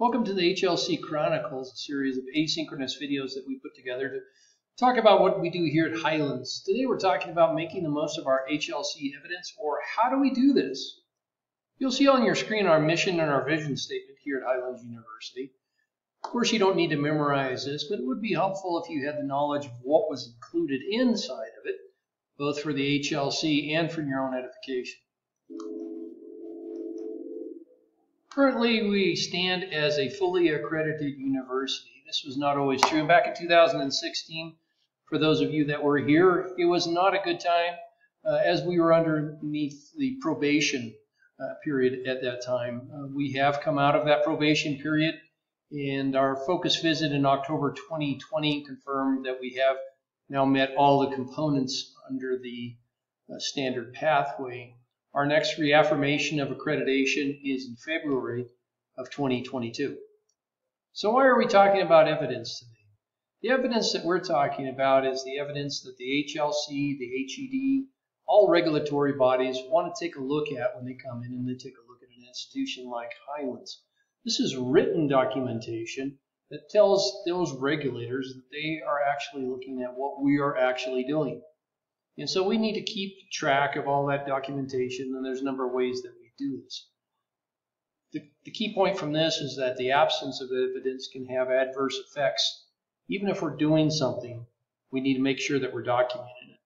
Welcome to the HLC Chronicles, a series of asynchronous videos that we put together to talk about what we do here at Highlands. Today we're talking about making the most of our HLC evidence, or how do we do this? You'll see on your screen our mission and our vision statement here at Highlands University. Of course, you don't need to memorize this, but it would be helpful if you had the knowledge of what was included inside of it, both for the HLC and for your own edification. Currently, we stand as a fully accredited university. This was not always true. Back in 2016, for those of you that were here, it was not a good time as we were underneath the probation period at that time. We have come out of that probation period, and our focus visit in October 2020 confirmed that we have now met all the components under the standard pathway. Our next reaffirmation of accreditation is in February of 2022. So why are we talking about evidence today? The evidence that we're talking about is the evidence that the HLC, the HED, all regulatory bodies want to take a look at when they come in and they take a look at an institution like Highlands. This is written documentation that tells those regulators that they are actually looking at what we are actually doing. And so we need to keep track of all that documentation, and there's a number of ways that we do this. The key point from this is that the absence of evidence can have adverse effects. Even if we're doing something, we need to make sure that we're documenting it.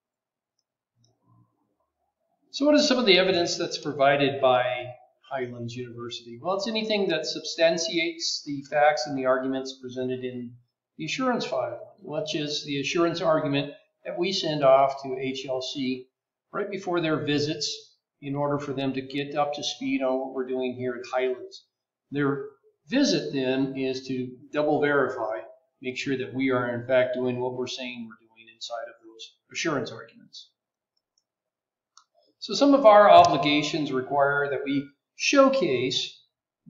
So what is some of the evidence that's provided by Highlands University? Well, it's anything that substantiates the facts and the arguments presented in the assurance file, which is the assurance argument that we send off to HLC right before their visits in order for them to get up to speed on what we're doing here at Highlands. Their visit then is to double verify, make sure that we are in fact doing what we're saying we're doing inside of those assurance arguments. So some of our obligations require that we showcase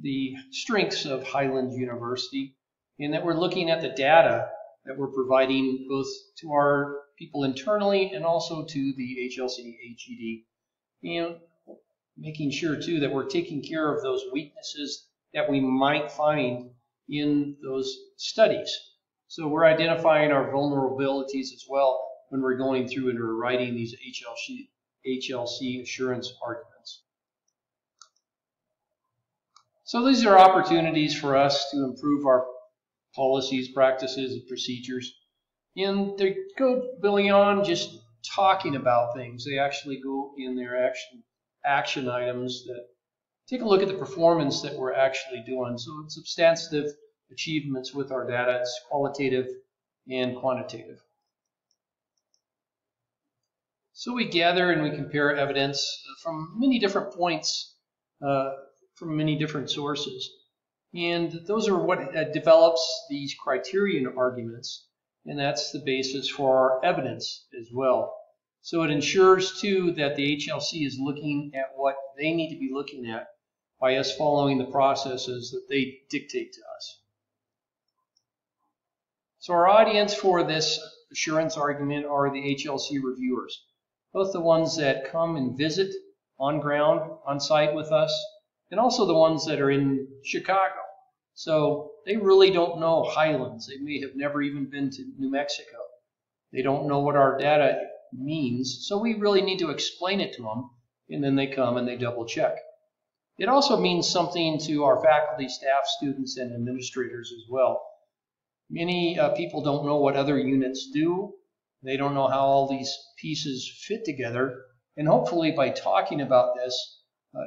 the strengths of Highlands University, and that we're looking at the data that we're providing both to our people internally and also to the HLC, HED, and making sure too that we're taking care of those weaknesses that we might find in those studies. So we're identifying our vulnerabilities as well when we're going through and we're writing these HLC assurance arguments. So these are opportunities for us to improve our policies, practices, and procedures. And they go beyond just talking about things. They actually go in their action items that take a look at the performance that we're actually doing. So it's substantive achievements with our data. It's qualitative and quantitative. So we gather and we compare evidence from many different points, from many different sources. And those are what develops these criterion arguments, and that's the basis for our evidence as well. So it ensures too that the HLC is looking at what they need to be looking at by us following the processes that they dictate to us. So our audience for this assurance argument are the HLC reviewers, both the ones that come and visit on ground, on site with us, and also the ones that are in Chicago. So they really don't know Highlands. They may have never even been to New Mexico. They don't know what our data means. So we really need to explain it to them, and then they come and they double check. It also means something to our faculty, staff, students, and administrators as well. Many people don't know what other units do. They don't know how all these pieces fit together. And hopefully by talking about this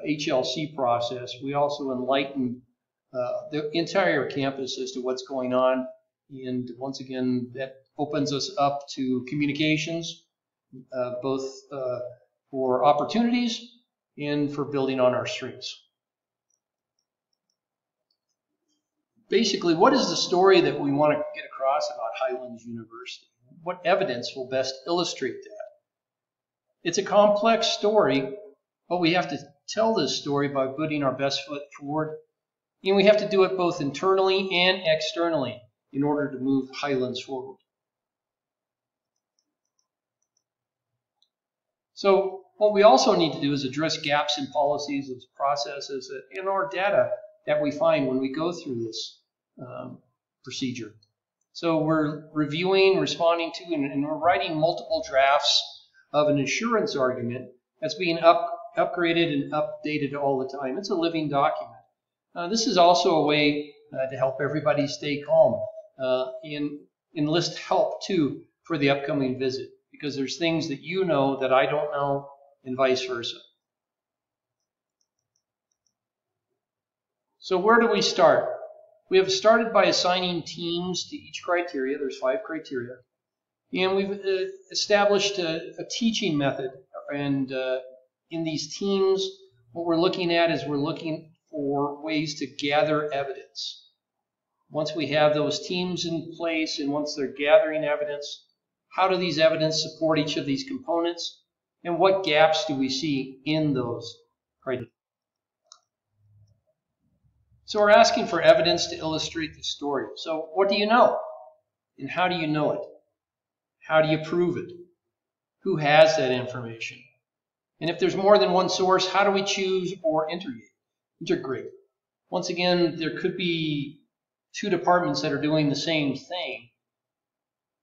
HLC process, we also enlighten the entire campus as to what's going on, and once again that opens us up to communications, both for opportunities and for building on our strengths. Basically, what is the story that we want to get across about Highlands University? What evidence will best illustrate that? It's a complex story, but we have to tell this story by putting our best foot forward. And we have to do it both internally and externally in order to move Highlands forward. So what we also need to do is address gaps in policies and processes in our data that we find when we go through this procedure. So we're reviewing, responding to, and we're writing multiple drafts of an assurance argument that's being upgraded and updated all the time. It's a living document. This is also a way to help everybody stay calm and enlist help too for the upcoming visit, because there's things that you know that I don't know and vice versa. So where do we start? We have started by assigning teams to each criteria. There's 5 criteria. And we've established a teaching method. And in these teams, what we're looking at is we're looking for ways to gather evidence. Once we have those teams in place and once they're gathering evidence, how do these evidence support each of these components? And what gaps do we see in those criteria? So we're asking for evidence to illustrate the story. So what do you know? And how do you know it? How do you prove it? Who has that information? And if there's more than one source, how do we choose or integrate? Once again, there could be 2 departments that are doing the same thing.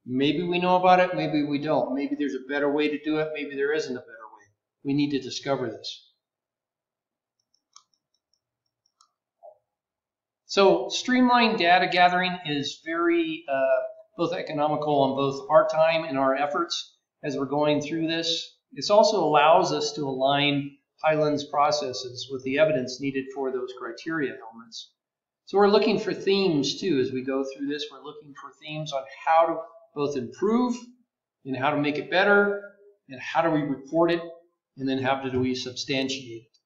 Maybe we know about it, maybe we don't. Maybe there's a better way to do it, maybe there isn't a better way. We need to discover this. So streamlined data gathering is very both economical on both our time and our efforts as we're going through this. This also allows us to align Highland's processes with the evidence needed for those criteria elements. So we're looking for themes too as we go through this. We're looking for themes on how to both improve and how to make it better, and how do we report it, and then how do we substantiate it.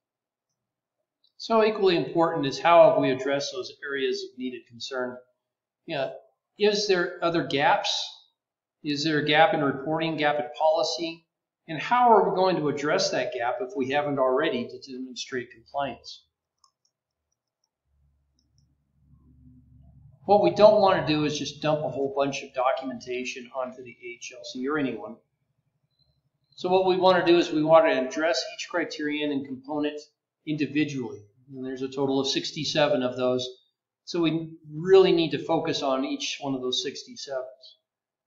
So equally important is how have we addressed those areas of needed concern. Yeah, is there other gaps? Is there a gap in reporting, gap in policy? And how are we going to address that gap if we haven't already to demonstrate compliance? What we don't want to do is just dump a whole bunch of documentation onto the HLC or anyone. So what we want to do is we want to address each criterion and component individually. And there's a total of 67 of those. So we really need to focus on each one of those 67s.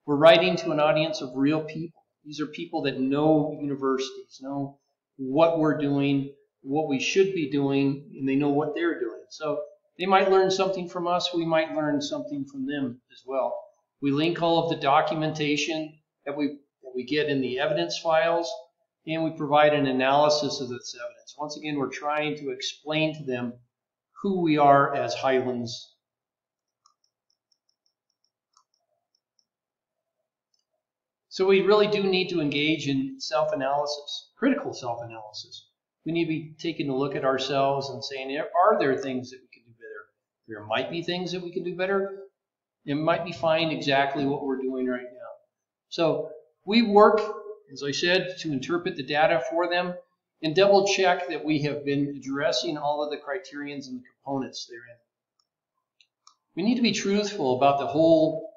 We're writing to an audience of real people. These are people that know universities, know what we're doing, what we should be doing, and they know what they're doing. So they might learn something from us. We might learn something from them as well. We link all of the documentation that we get in the evidence files, and we provide an analysis of this evidence. Once again, we're trying to explain to them who we are as Highlands. So we really do need to engage in self-analysis, critical self-analysis. We need to be taking a look at ourselves and saying, are there things that we can do better? There might be things that we can do better. It might be fine exactly what we're doing right now. So we work, as I said, to interpret the data for them and double check that we have been addressing all of the criterions and the components therein. We need to be truthful about the whole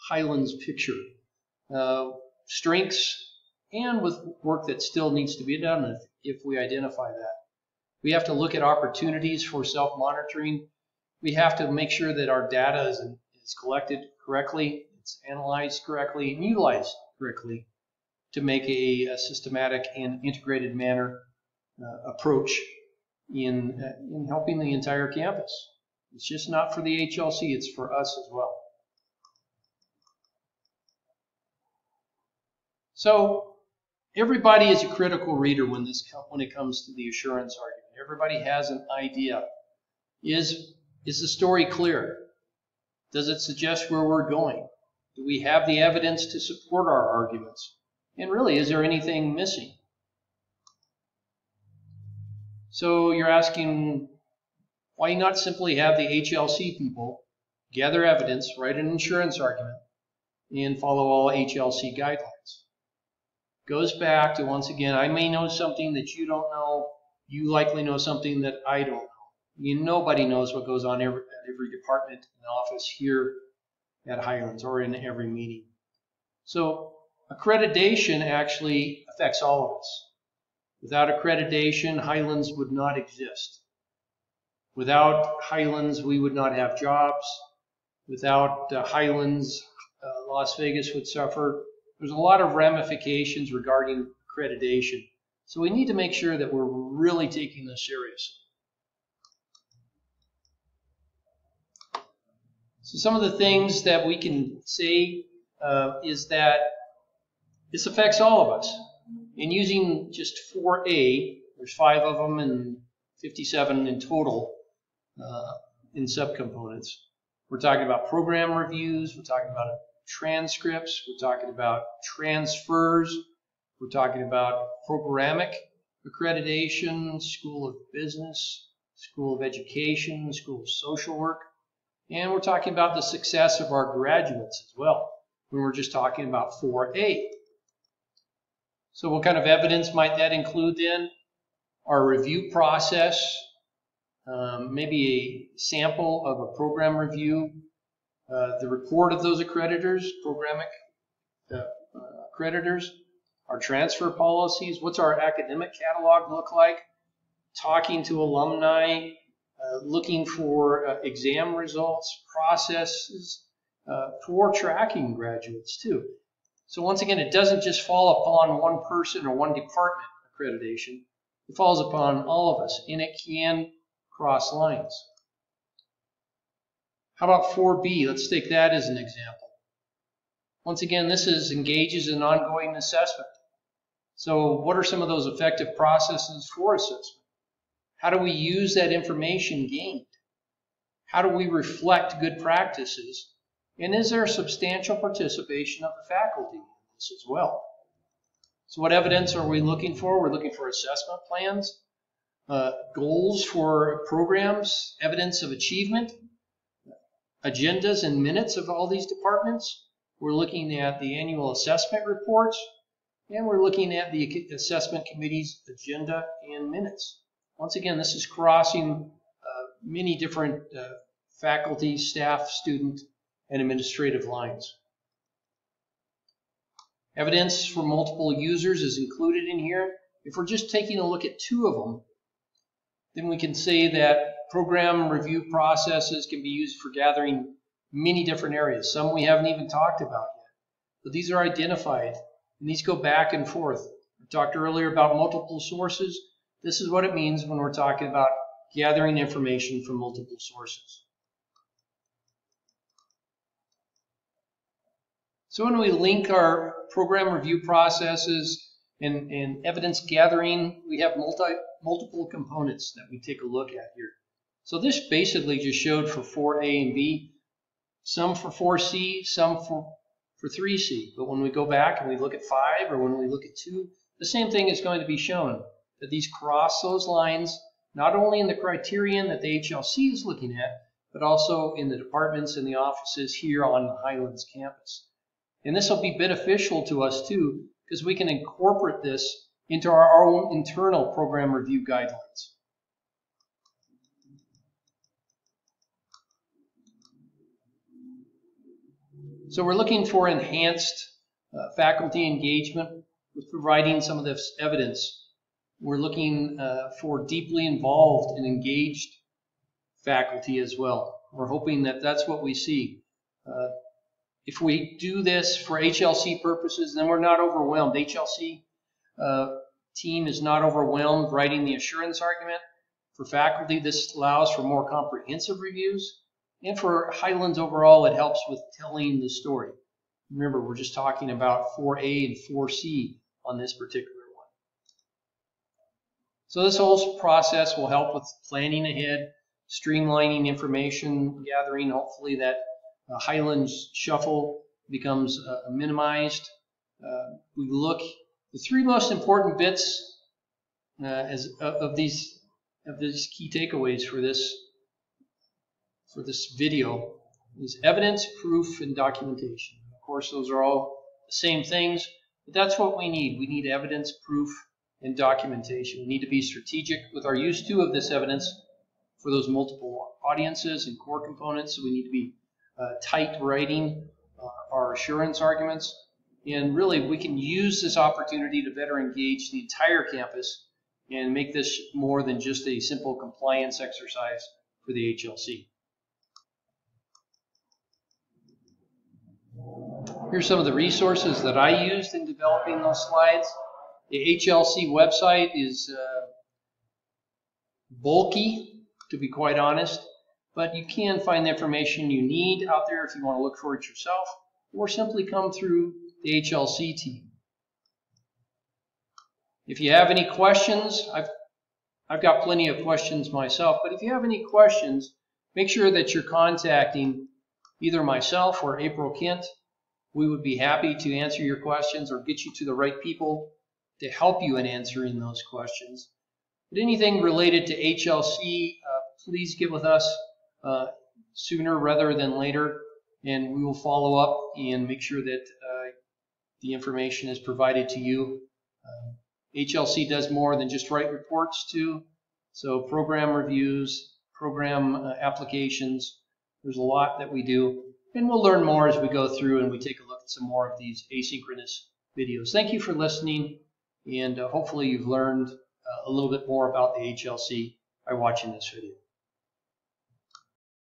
Highlands picture. Strengths and with work that still needs to be done if we identify that. We have to look at opportunities for self-monitoring. We have to make sure that our data is collected correctly, it's analyzed correctly, and utilized correctly to make a systematic and integrated manner approach in helping the entire campus. It's just not for the HLC, it's for us as well. So everybody is a critical reader when it comes to the assurance argument. Everybody has an idea. Is the story clear? Does it suggest where we're going? Do we have the evidence to support our arguments? And really, is there anything missing? So you're asking, why not simply have the HLC people gather evidence, write an insurance argument, and follow all HLC guidelines? Goes back to, once again, I may know something that you don't know. You likely know something that I don't know. Nobody knows what goes on at every department and office here at Highlands or in every meeting. So accreditation actually affects all of us. Without accreditation, Highlands would not exist. Without Highlands, we would not have jobs. Without Highlands, Las Vegas would suffer. There's a lot of ramifications regarding accreditation. So we need to make sure that we're really taking this seriously. So some of the things that we can say is that this affects all of us. And using just 4A, there's 5 of them and 57 in total in subcomponents. We're talking about program reviews, we're talking about transcripts, we're talking about transfers, we're talking about programmatic accreditation, School of Business, School of Education, School of Social Work, and we're talking about the success of our graduates as well, when we're just talking about 4A. So what kind of evidence might that include then? Our review process, maybe a sample of a program review, the report of those accreditors, programmatic accreditors, our transfer policies, what's our academic catalog look like, talking to alumni, looking for exam results, processes for tracking graduates too. So once again, it doesn't just fall upon one person or one department accreditation. It falls upon all of us, and it can cross lines. How about 4B? Let's take that as an example. Once again, this engages in ongoing assessment. So what are some of those effective processes for assessment? How do we use that information gained? How do we reflect good practices? And is there substantial participation of the faculty in this as well? So what evidence are we looking for? We're looking for assessment plans, goals for programs, evidence of achievement, agendas and minutes of all these departments. We're looking at the annual assessment reports, and we're looking at the assessment committee's agenda and minutes. Once again, this is crossing many different faculty, staff, student, and administrative lines. Evidence for multiple users is included in here. If we're just taking a look at 2 of them, then we can say that program review processes can be used for gathering many different areas. Some we haven't even talked about yet, but these are identified, and these go back and forth. We talked earlier about multiple sources. This is what it means when we're talking about gathering information from multiple sources. So when we link our program review processes and evidence gathering, we have multiple components that we take a look at here. So this basically just showed for 4A and B, some for 4C, some for 3C. But when we go back and we look at 5 or when we look at 2, the same thing is going to be shown, that these cross those lines, not only in the criterion that the HLC is looking at, but also in the departments and the offices here on the Highlands campus. And this will be beneficial to us too, because we can incorporate this into our own internal program review guidelines. So we're looking for enhanced faculty engagement with providing some of this evidence. We're looking for deeply involved and engaged faculty as well. We're hoping that that's what we see. If we do this for HLC purposes, then we're not overwhelmed. HLC team is not overwhelmed writing the assurance argument. For faculty, this allows for more comprehensive reviews. And for Highlands overall, it helps with telling the story. Remember, we're just talking about 4A and 4C on this particular one. So this whole process will help with planning ahead, streamlining information gathering. Hopefully that Highlands shuffle becomes minimized. We look, the 3 most important bits of these key takeaways for this video is evidence, proof, and documentation. Of course, those are all the same things, but that's what we need. We need evidence, proof, and documentation. We need to be strategic with our use too of this evidence for those multiple audiences and core components. So we need to be tight writing our assurance arguments. And really, we can use this opportunity to better engage the entire campus and make this more than just a simple compliance exercise for the HLC. Here's some of the resources that I used in developing those slides. The HLC website is bulky, to be quite honest, but you can find the information you need out there if you want to look for it yourself, or simply come through the HLC team. If you have any questions, I've got plenty of questions myself, but if you have any questions, make sure that you're contacting either myself or April Kent. We would be happy to answer your questions or get you to the right people to help you in answering those questions. But anything related to HLC, please get with us sooner rather than later, and we will follow up and make sure that the information is provided to you. HLC does more than just write reports too, so program reviews, program applications, there's a lot that we do. And we'll learn more as we go through and we take a look at some more of these asynchronous videos. Thank you for listening, and hopefully you've learned a little bit more about the HLC by watching this video.